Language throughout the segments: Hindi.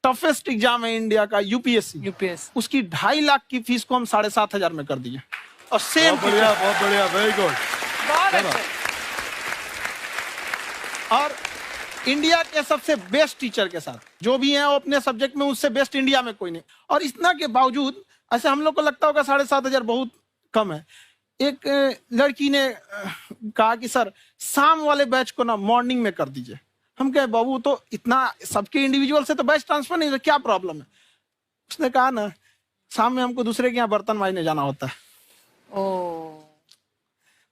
टफेस्ट एग्जाम है इंडिया का, यूपीएससी, उसकी 2.5 लाख की फीस को हम 7,500 में कर दिए। और सेम बहुत बढ़िया, वेरी गुड। और इंडिया के सबसे बेस्ट टीचर के साथ जो भी हैं वो अपने सब्जेक्ट में उससे बेस्ट इंडिया में कोई नहीं। और इतना के बावजूद ऐसे हम लोग को लगता होगा 7,500 बहुत कम है। एक लड़की ने कहा कि सर शाम वाले बैच को ना मॉर्निंग में कर दीजिए। हम कहे बाबू तो इतना सबके इंडिविजुअल से तो बैच ट्रांसफर नहीं, क्या प्रॉब्लम है? उसने कहा ना शाम में हमको दूसरे के यहाँ बर्तन मांजने जाना होता है।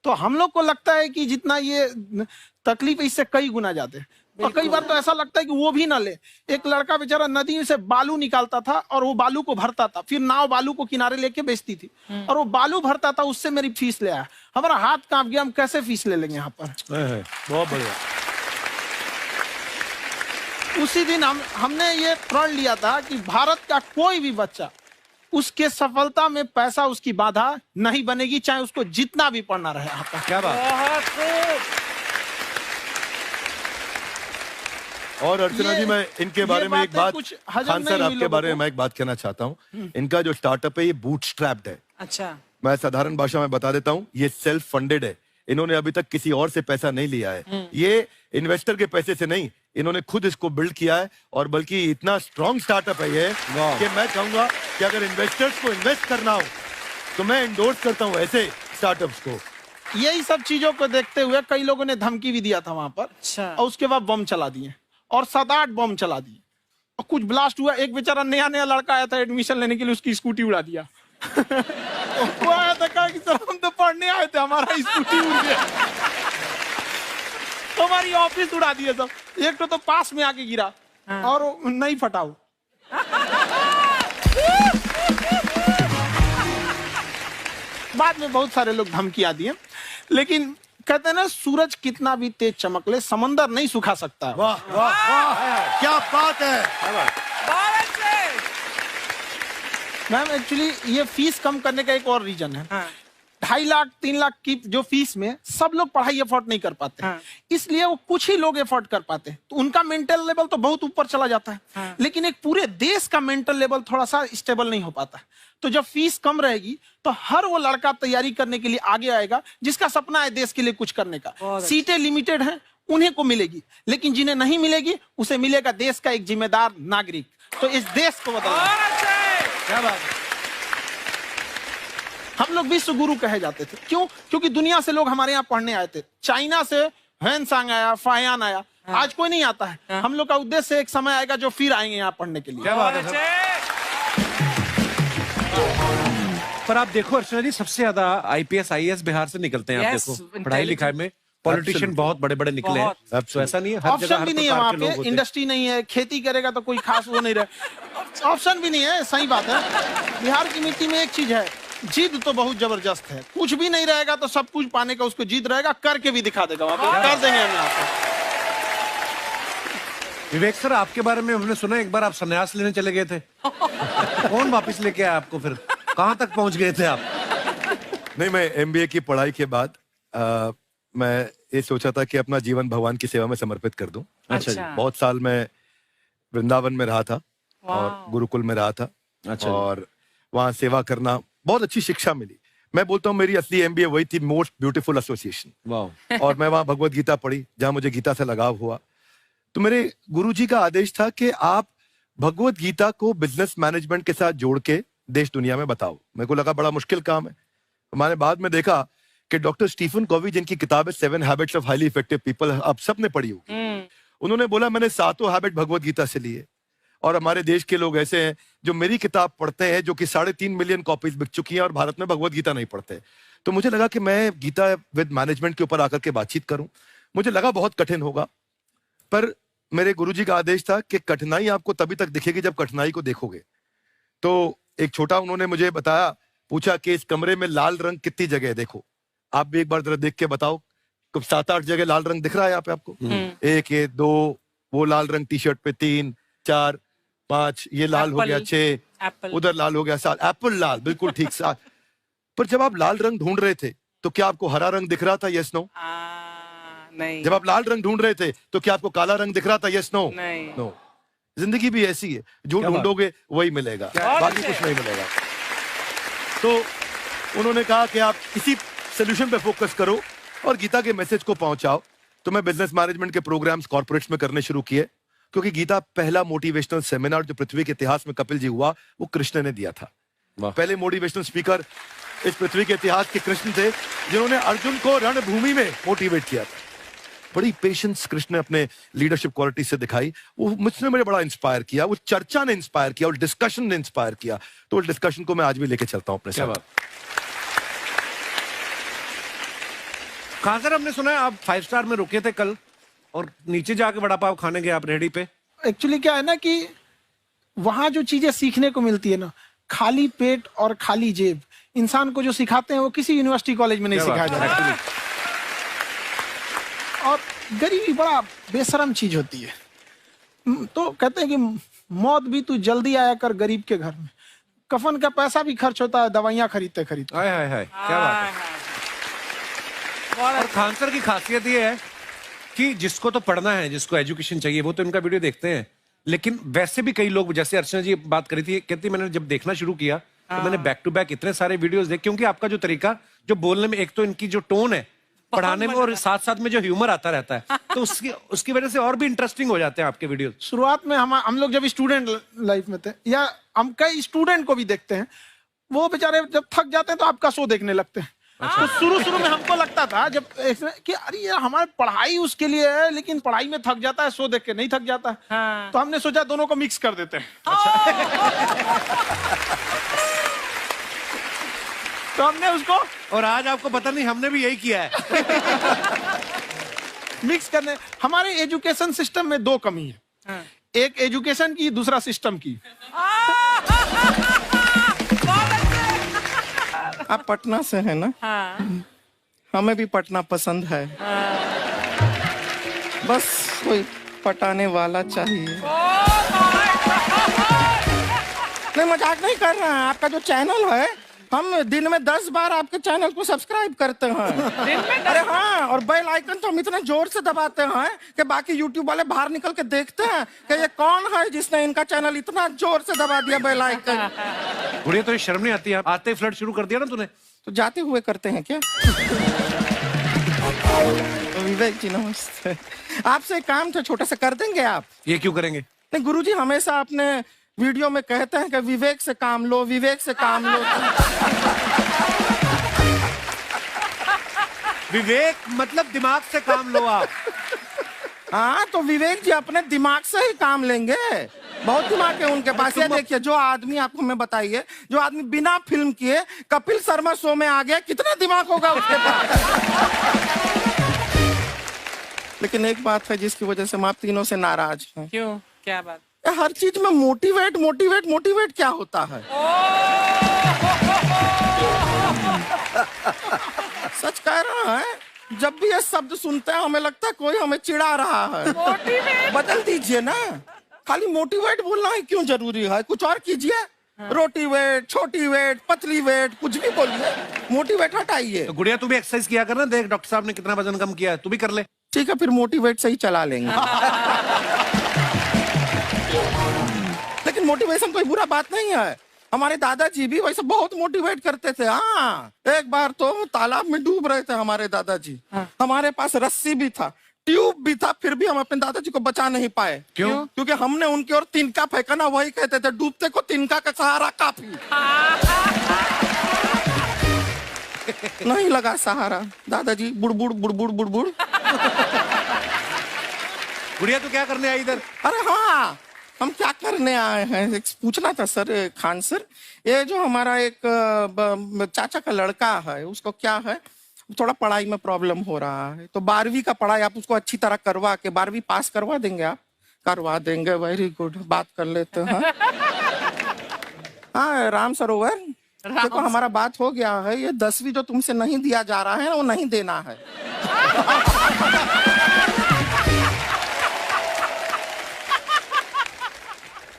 तो हम लोग को लगता है कि जितना ये तकलीफ इससे कई गुना ज्यादा है। और कई बार तो ऐसा लगता है कि वो भी ना ले। एक लड़का बेचारा नदी से बालू निकालता था और वो बालू को भरता था, फिर नाव बालू को किनारे लेके बेचती थी और वो बालू भरता था, उससे मेरी फीस ले आया। हमारा हाथ कांप गया, हम कैसे फीस ले लेंगे यहाँ पर। बहुत बढ़िया। उसी दिन हमने ये प्रण लिया था कि भारत का कोई भी बच्चा उसके सफलता में पैसा उसकी बाधा नहीं बनेगी, चाहे उसको जितना भी पढ़ना रहे यहाँ पर। क्या बात। और अर्चना जी, मैं इनके बारे में एक बात, खान सर आपके बारे में मैं एक बात कहना चाहता हूँ। इनका जो स्टार्टअप है ये बूटस्ट्रैप्ड है। अच्छा। मैं साधारण भाषा में बता देता हूँ, ये सेल्फ फंडेड है। इन्होंने अभी तक किसी और से पैसा नहीं लिया है। ये इन्वेस्टर के पैसे से नहीं, इन्होंने खुद इसको बिल्ड किया है। और बल्कि इतना स्ट्रॉन्ग स्टार्टअप है ये कि मैं कहूंगा कि अगर इन्वेस्टर्स को इन्वेस्ट करना हो तो मैं इंडोर्स करता हूँ ऐसे स्टार्टअप्स को। यही सब चीजों को देखते हुए कई लोगों ने धमकी भी दिया था वहां पर। अच्छा। और उसके बाद बम चला दिए और 7-8 बम चला दिए और कुछ ब्लास्ट हुआ। एक बेचारा नया लड़का आया था एडमिशन लेने के लिए, उसकी स्कूटी उड़ा दिया। वो आया था, कहा कि सर हम तो पढ़ने आए थे, हमारा स्कूटी उड़ गया। हमारी ऑफिस उड़ा दिए सब। एक तो पास में आके गिरा और नहीं फटा वो। बाद में बहुत सारे लोग धमकियां दिए, लेकिन कहते हैं ना सूरज कितना भी तेज चमक ले समंदर नहीं सुखा सकता। वाह वाह वाह, क्या बात है। मैम एक्चुअली ये फीस कम करने का एक और रीजन है। 2.5 लाख 3 लाख की जो फीस में सब लोग पढ़ाई अफोर्ड नहीं कर पाते। इसलिए वो कुछ ही लोग अफोर्ड कर पाते हैं, तो उनका मेंटल लेवल तो बहुत ऊपर चला जाता है। लेकिन एक पूरे देश का मेंटल लेवल थोड़ा सा स्टेबल नहीं हो पाता। तो जब फीस कम रहेगी तो हर वो लड़का तैयारी करने के लिए आगे आएगा जिसका सपना है देश के लिए कुछ करने का। सीटें लिमिटेड हैं, उन्हें को मिलेगी, लेकिन जिन्हें नहीं मिलेगी उसे मिलेगा देश का एक जिम्मेदार नागरिक। तो इस देश को बदलना। क्या बात है। हम लोग विश्व गुरु कहे जाते थे, क्यों? क्योंकि दुनिया से लोग हमारे यहाँ पढ़ने आए थे। चाइना से ह्वेनसांग आया, फायान आया, आज कोई नहीं आता है। हम लोग का उद्देश्य एक समय आएगा जो फिर आएंगे यहाँ पढ़ने के लिए। क्या बात है। पर आप देखो अर्चना जी, सबसे ज्यादा IPS IAS बिहार से निकलते हैं। आप देखो पढ़ाई लिखाई में पॉलिटिशियन बहुत बड़े बड़े निकले हैं। तो ऐसा नहीं है, हर जगह ऑप्शन भी नहीं है वहाँ पे, इंडस्ट्री नहीं है, खेती करेगा तो कोई खास वो नहीं रहे। ऑप्शन भी नहीं है, सही बात है। बिहार की मिट्टी में एक चीज है, जिद तो बहुत जबरदस्त है। कुछ भी नहीं रहेगा तो सब कुछ पाने का उसको जिद रहेगा, करके भी दिखा देगा। वहाँ पे कर देंगे हम यहाँ पे। विवेक सर, आपके बारे में हमने सुना एक बार आप संन्यास लेने चले गए थे। कौन वापस लेके आया आपको? फिर कहाँ तक पहुंच गए थे आप? नहीं, मैं MBA की पढ़ाई के बाद मैं ये सोचा था कि अपना जीवन भगवान की सेवा में समर्पित कर दूं। अच्छा जी। बहुत साल मैं वृंदावन में रहा था और गुरुकुल में रहा था। अच्छा। और वहाँ सेवा करना, बहुत अच्छी शिक्षा मिली। मैं बोलता हूँ मेरी असली MBA वही थी, मोस्ट ब्यूटीफुल एसोसिएशन। वाह। और मैं वहाँ भगवत गीता पढ़ी, जहाँ मुझे गीता से लगाव हुआ। तो मेरे गुरुजी का आदेश था कि आप भगवत गीता को बिजनेस मैनेजमेंट के साथ जोड़ के देश दुनिया में बताओ। मेरे को लगा बड़ा मुश्किल काम है। मैंने बाद में देखा कि डॉक्टर स्टीफन कॉवी, जिनकी किताब है 7 habits of highly effective people, आप सबने पढ़ी होगी। उन्होंने बोला मैंने 7 हैबिट भगवत गीता से लिए। और हमारे देश के लोग ऐसे हैं जो मेरी किताब पढ़ते हैं, जो कि 3.5 मिलियन कॉपीज बिक चुकी हैं, और भारत में भगवत गीता नहीं पढ़ते। तो मुझे लगा कि मैं गीता विद मैनेजमेंट के ऊपर आकर के बातचीत करूं। मुझे लगा बहुत कठिन होगा, पर मेरे गुरुजी का आदेश था कि कठिनाई आपको तभी तक दिखेगी जब कठिनाई को देखोगे। तो एक छोटा उन्होंने मुझे बताया, पूछा कि इस कमरे में लाल रंग कितनी जगह है, देखो आप भी एक बार जरा देख के बताओ। कुछ 7-8 जगह लाल रंग दिख रहा है यहाँ पे आपको? 1 ये 2 वो लाल रंग टी शर्ट पे, 3 4 5 ये लाल हो गया, 6 उधर लाल हो गया, 7 एप्पल लाल, बिल्कुल ठीक 7। पर जब आप लाल रंग ढूंढ रहे थे तो क्या आपको हरा रंग दिख रहा था? Yes no? नहीं। जब आप लाल रंग ढूंढ रहे थे तो क्या आपको काला रंग दिख रहा था? Yes no? नहीं। नो। जिंदगी भी ऐसी है, जो ढूंढोगे वही मिलेगा, बाकी कुछ नहीं मिलेगा। तो उन्होंने कहा कि आप इसी सोल्यूशन पे फोकस करो और गीता के मैसेज को पहुंचाओ। तो मैं बिजनेस मैनेजमेंट के प्रोग्राम्स कॉर्पोरेट्स में करने शुरू किए, क्योंकि गीता पहला मोटिवेशनल सेमिनार जो पृथ्वी के इतिहास में कपिल जी हुआ, वो कृष्ण ने दिया था। पहले मोटिवेशनल स्पीकर इस पृथ्वी के इतिहास के कृष्ण थे, जिन्होंने अर्जुन को रणभूमि में मोटिवेट किया था। बड़ी पेशेंस कृष्ण ने अपने लीडरशिप क्वालिटी से दिखाई, वो मुझसे मुझे बड़ा इंस्पायर किया, वो चर्चा ने इंस्पायर किया और डिस्कशन ने इंस्पायर किया। तो उस डिस्कशन को मैं आज भी लेके चलता हूं अपने साथ। कहां सर, हमने सुना है आप 5 स्टार में रुके थे कल और नीचे जाके वड़ा पाव खाने गए आप रेहड़ी पे। एक्चुअली क्या है ना कि वहां जो चीजें सीखने को मिलती है ना, खाली पेट और खाली जेब इंसान को जो सिखाते हैं वो किसी यूनिवर्सिटी कॉलेज में नहीं सिखाया जाता। और गरीबी बड़ा बेशरम चीज होती है। तो कहते हैं कि मौत भी तू जल्दी आया कर गरीब के घर में, कफन का पैसा भी खर्च होता है दवाइयां खरीदते खरीदते। हाय हाय हाय, क्या बात है। और खान सर की खासियत ये है कि जिसको तो पढ़ना है, जिसको एजुकेशन चाहिए, वो तो इनका वीडियो देखते हैं, लेकिन वैसे भी कई लोग, जैसे अर्चना जी बात करी थी, कहती मैंने जब देखना शुरू किया तो मैंने बैक टू बैक इतने सारे वीडियोस देखे, क्योंकि आपका जो तरीका जो बोलने में, एक तो इनकी जो टोन है पढ़ाने में, और साथ साथ में जो ह्यूमर आता रहता है, तो उसकी वजह से और भी इंटरेस्टिंग हो जाते हैं आपके वीडियो। शुरुआत में हम लोग जब स्टूडेंट लाइफ में थे, या हम कई स्टूडेंट को भी देखते हैं, वो बेचारे जब थक जाते हैं तो आपका शो देखने लगते हैं। तो शुरू में हमको लगता था जब कि अरे यार हमारी पढ़ाई उसके लिए है, लेकिन पढ़ाई में थक जाता है, शो देख के नहीं थक जाता है। तो हमने सोचा दोनों को मिक्स कर देते हैं। तो हमने उसको, और आज आपको पता नहीं हमने भी यही किया है। मिक्स करने। हमारे एजुकेशन सिस्टम में 2 कमी है, एक एजुकेशन की, दूसरा सिस्टम की। आप पटना से है ना? हाँ। हमें भी पटना पसंद है। बस कोई पटाने वाला चाहिए। नहीं, मजाक नहीं कर रहे हैं। आपका जो चैनल है, हम दिन में 10 बार आपके चैनल को सब्सक्राइब करते हैं। दिन में अरे हाँ, और बेल आइकन तो हम इतने जोर से दबाते हैं कि बाकी यूट्यूब वाले बाहर निकल के देखते हैं कि ये कौन है जिसने इनका चैनल इतना जोर से दबा दिया बेल आइकन। बुढ़िया, तो ये शर्म नहीं आती है? आते ही फ्लर्ट शुरू कर दिया ना तूने। तो जाते हुए करते हैं क्या? विवेक जी नमस्ते। आपसे एक काम था, छोटा सा कर देंगे आप? ये क्यों करेंगे? नहीं, गुरुजी हमेशा अपने वीडियो में कहते हैं कि विवेक से काम लो, विवेक से काम लो। विवेक मतलब दिमाग से काम लो आप। हाँ, तो विवेक जी अपने दिमाग से ही काम लेंगे। बहुत दिमाग है उनके पास। ये देखिए, जो आदमी, आपको मैं बताइए, जो आदमी बिना फिल्म किए कपिल शर्मा शो में आ गया, कितना दिमाग होगा उसके पास। लेकिन एक बात है जिसकी वजह से हम आप तीनों से नाराज हैं। क्यों? क्या बात? हर चीज में मोटिवेट मोटिवेट मोटिवेट क्या होता है? सच कह रहा है, जब भी ये शब्द सुनते हैं हमें लगता है कोई हमें चिढ़ा रहा है। मोटिवेट बदल दीजिए ना, खाली मोटिवेट बोलना ही क्यों जरूरी है? कुछ और कीजिए। रोटी वेट, छोटी वेट, पतली वेट, कुछ भी बोलिए, मोटिवेट हटाइए। तो गुड़िया, तू भी एक्सरसाइज किया करना, देख डॉक्टर साहब ने कितना वजन कम किया है, तू भी कर ले। ठीक है, फिर मोटिवेट से ही चला लेंगे। लेकिन मोटिवेशन कोई बुरा बात नहीं है। हमारे दादाजी भी वैसे बहुत मोटिवेट करते थे। हाँ, एक बार तो तालाब में डूब रहे थे हमारे दादाजी। हमारे पास रस्सी भी था, ट्यूब भी था, फिर भी हम अपने दादाजी को बचा नहीं पाए। क्यों? क्योंकि हमने उनकी ओर तिनका फेंका ना, वही कहते थे डूबते को तिनका का सहारा काफी। नहीं लगा सहारा, दादाजी बुड़बुड़ बुड़बुड़ बुड़बुड़। गुड़िया, तू क्या करने आई इधर? अरे हाँ, हम क्या करने आए हैं, एक पूछना था सर, खान सर, ये जो हमारा एक चाचा का लड़का है, उसको क्या है, थोड़ा पढ़ाई में प्रॉब्लम हो रहा है, तो 12वीं का पढ़ाई आप उसको अच्छी तरह करवा के 12वीं पास करवा देंगे आप? करवा देंगे, वेरी गुड, बात कर लेते हैं। हाँ, राम सरोवर, देखो हमारा बात हो गया है, ये 10वीं जो तुमसे नहीं दिया जा रहा है वो नहीं देना है।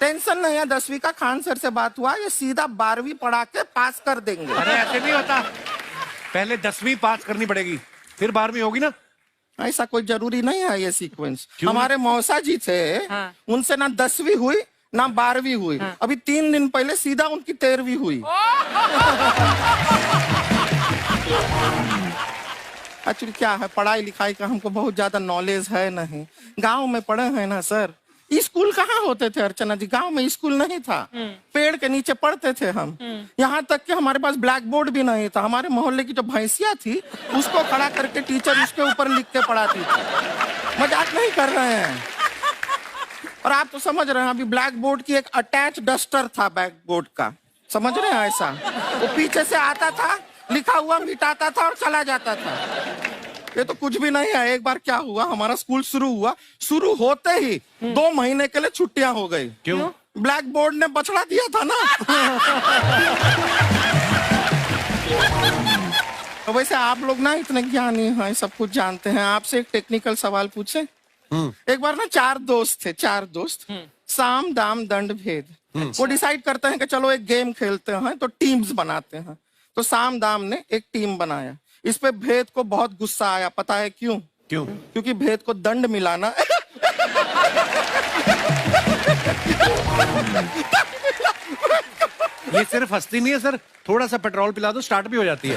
टेंशन नहीं है, 10वीं का खान सर से बात हुआ, ये सीधा 12वीं पढ़ा के पास कर देंगे। अरे ऐसे नहीं होता, पहले 10वीं पास करनी पड़ेगी, फिर 12वीं होगी ना। ऐसा कोई जरूरी नहीं है ये सीक्वेंस। हमारे मौसा जी थे, उनसे ना 10वीं हुई ना 12वीं हुई, अभी 3 दिन पहले सीधा उनकी 13वीं हुई। एक्चुअली क्या है, पढ़ाई लिखाई का हमको बहुत ज्यादा नॉलेज है नहीं। गांव में पढ़े हैं ना सर। स्कूल कहाँ होते थे अर्चना जी, गांव में स्कूल नहीं था, पेड़ के नीचे पढ़ते थे हम। यहाँ तक कि हमारे पास ब्लैक बोर्ड भी नहीं था। हमारे मोहल्ले की जो भैंसिया थी उसको खड़ा करके टीचर उसके ऊपर लिख के पढ़ाती थी। मजाक नहीं कर रहे हैं। और आप तो समझ रहे हैं, अभी ब्लैक बोर्ड की एक अटैच डस्टर था ब्लैक बोर्ड का, समझ रहे हैं ऐसा, वो पीछे से आता था, लिखा हुआ मिटाता था और चला जाता था। ये तो कुछ भी नहीं है। एक बार क्या हुआ, हमारा स्कूल शुरू हुआ, शुरू होते ही 2 महीने के लिए छुट्टियां हो गई। क्यों? ब्लैक बोर्ड ने बछड़ा दिया था ना। तो वैसे आप लोग ना इतने ज्ञानी हैं, सब कुछ जानते हैं। आपसे एक टेक्निकल सवाल पूछे। एक बार ना 4 दोस्त थे, 4 दोस्त, साम दाम दंड भेद। वो डिसाइड करते हैं कि चलो एक गेम खेलते हैं, तो टीम्स बनाते हैं। तो साम दाम ने एक टीम बनाया। इस पे भेद को बहुत गुस्सा आया, पता है क्यों? क्यों? क्योंकि भेद को दंड मिलाना। ये सिर्फ हंसती नहीं है सर, थोड़ा सा पेट्रोल पिला दो स्टार्ट भी हो जाती है।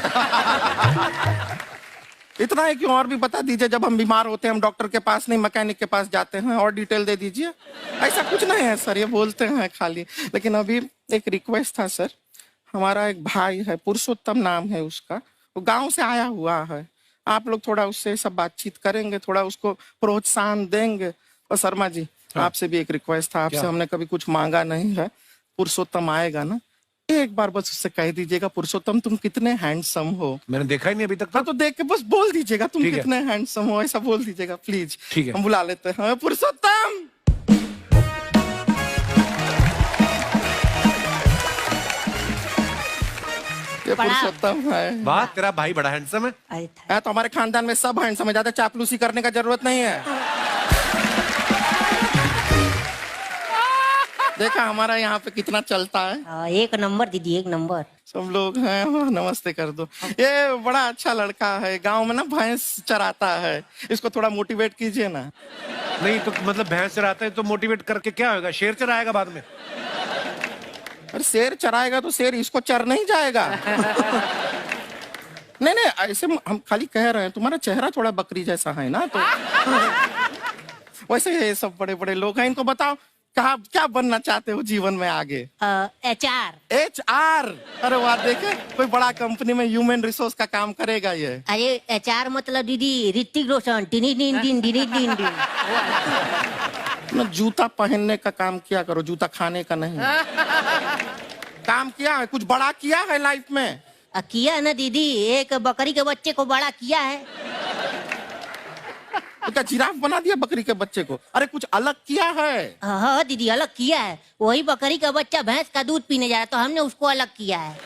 इतना है कि और भी बता दीजिए, जब हम बीमार होते हैं हम डॉक्टर के पास नहीं मैकेनिक के पास जाते हैं, और डिटेल दे दीजिए। ऐसा कुछ नहीं है सर, ये बोलते हैं खाली। लेकिन अभी एक रिक्वेस्ट था सर, हमारा एक भाई है, पुरुषोत्तम नाम है उसका, वो गांव से आया हुआ है। आप लोग थोड़ा उससे सब बातचीत करेंगे, थोड़ा उसको प्रोत्साहन देंगे। और शर्मा जी, आपसे भी एक रिक्वेस्ट था, आपसे हमने कभी कुछ मांगा नहीं है। पुरुषोत्तम आएगा ना, एक बार बस उससे कह दीजिएगा, पुरुषोत्तम तुम कितने हैंडसम हो। मैंने देखा ही नहीं अभी तक। हाँ, तो देख के बस बोल दीजिएगा तुम ठीक है। कितने हैंडसम हो, ऐसा बोल दीजिएगा प्लीज। ठीक है। हम बुला लेते हैं पुरुषोत्तम। ये पुरुषोत्तम है। वाह, तेरा भाई बड़ा हैंडसम है। है तो हमारे खानदान में सब हैंडसम है, ज्यादा चापलूसी करने का जरूरत नहीं है। देखा हमारा यहाँ पे कितना चलता है। एक नंबर दीदी, एक नंबर। सब लोग हैं, नमस्ते कर दो। ये बड़ा अच्छा लड़का है, गांव में ना भैंस चराता है, इसको थोड़ा मोटिवेट कीजिए ना। नहीं तो मतलब भैंस चराता है तो मोटिवेट करके क्या होगा, शेर चराएगा बाद में। अरे शेर चराएगा तो शेर इसको चर नहीं जाएगा। नहीं नहीं, ऐसे हम खाली कह रहे हैं, तुम्हारा चेहरा थोड़ा बकरी जैसा है ना, तो वैसे ये सब बड़े बड़े लोग हैं। इनको बताओ कहा क्या बनना चाहते हो जीवन में आगे? HR। HR? अरे वाह, देखे कोई बड़ा कंपनी में ह्यूमन रिसोर्स का काम करेगा ये। अरे HR मतलब दीदी ऋतिक रोशन, टिनी दिन दिन दिनी दिन दिन। ना जूता पहनने का काम किया करो, जूता खाने का नहीं। काम किया है, कुछ बड़ा किया है लाइफ में? किया है ना दीदी, एक बकरी के बच्चे को बड़ा किया है। तो क्या जिराफ बना दिया बकरी के बच्चे को? अरे कुछ अलग किया है। हाँ दीदी, अलग किया है। वही बकरी का बच्चा भैंस का दूध पीने जा रहा है, तो हमने उसको अलग किया है।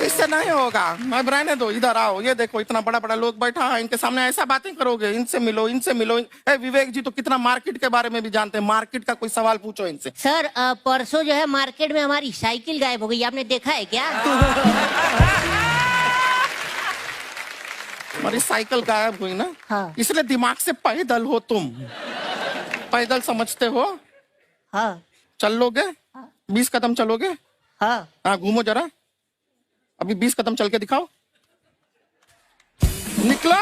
इससे नहीं होगा, मैं रहने दो, इधर आओ। ये देखो इतना बड़ा बड़ा लोग बैठा है, इनके सामने ऐसा बातें करोगे? इनसे मिलो, इनसे मिलो। विवेक जी तो कितना मार्केट के बारे में भी जानते हैं, मार्केट का कोई सवाल पूछो इनसे। सर परसों जो है मार्केट में हमारी साइकिल गायब हो गई, आपने देखा है क्या? हमारी साइकिल गायब हुई ना? हाँ। इसलिए दिमाग से पैदल हो तुम, पैदल समझते हो? हाँ। चल लोगे? 20 कदम चलोगे? हाँ। हाँ, घूमो जरा, अभी 20 कदम चल के दिखाओ। निकलो।